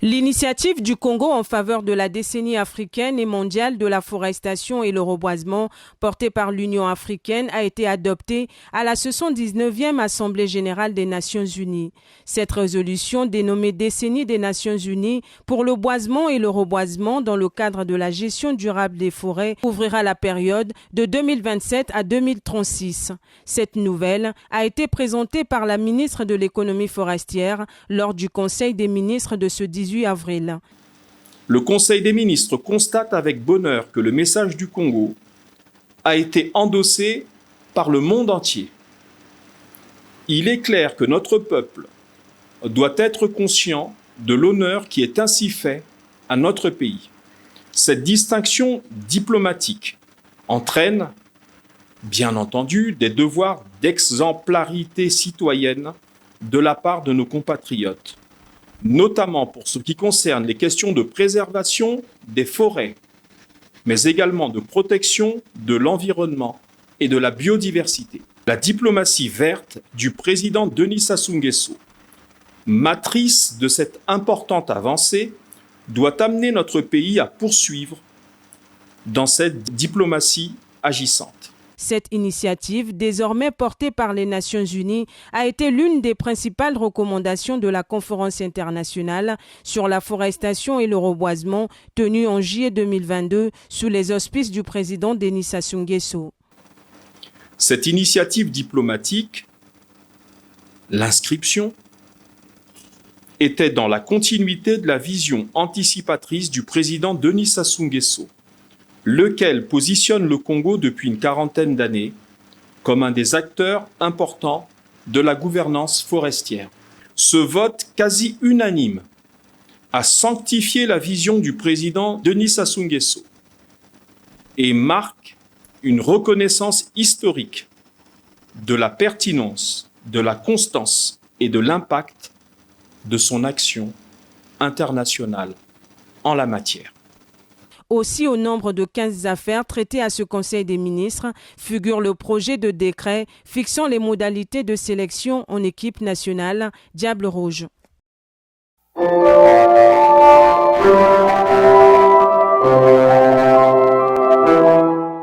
L'initiative du Congo en faveur de la décennie africaine et mondiale de la forestation et le reboisement, portée par l'Union africaine, a été adoptée à la 79e Assemblée générale des Nations unies. Cette résolution, dénommée Décennie des Nations unies pour le boisement et le reboisement dans le cadre de la gestion durable des forêts, ouvrira la période de 2027 à 2036. Cette nouvelle a été présentée par la ministre de l'économie forestière lors du Conseil des ministres de ce 18 avril. Le Conseil des ministres constate avec bonheur que le message du Congo a été endossé par le monde entier. Il est clair que notre peuple doit être conscient de l'honneur qui est ainsi fait à notre pays. Cette distinction diplomatique entraîne, bien entendu, des devoirs d'exemplarité citoyenne de la part de nos compatriotes, notamment pour ce qui concerne les questions de préservation des forêts, mais également de protection de l'environnement et de la biodiversité. La diplomatie verte du président Denis Sassou Nguesso, matrice de cette importante avancée, doit amener notre pays à poursuivre dans cette diplomatie agissante. Cette initiative, désormais portée par les Nations unies, a été l'une des principales recommandations de la conférence internationale sur la forestation et le reboisement tenue en juillet 2022 sous les auspices du président Denis Sassou Nguesso. Cette initiative diplomatique, l'inscription, était dans la continuité de la vision anticipatrice du président Denis Sassou Nguesso, lequel positionne le Congo depuis une quarantaine d'années comme un des acteurs importants de la gouvernance forestière. Ce vote quasi unanime a sanctifié la vision du président Denis Sassou Nguesso et marque une reconnaissance historique de la pertinence, de la constance et de l'impact de son action internationale en la matière. Aussi, au nombre de 15 affaires traitées à ce Conseil des ministres, figure le projet de décret fixant les modalités de sélection en équipe nationale Diable Rouge.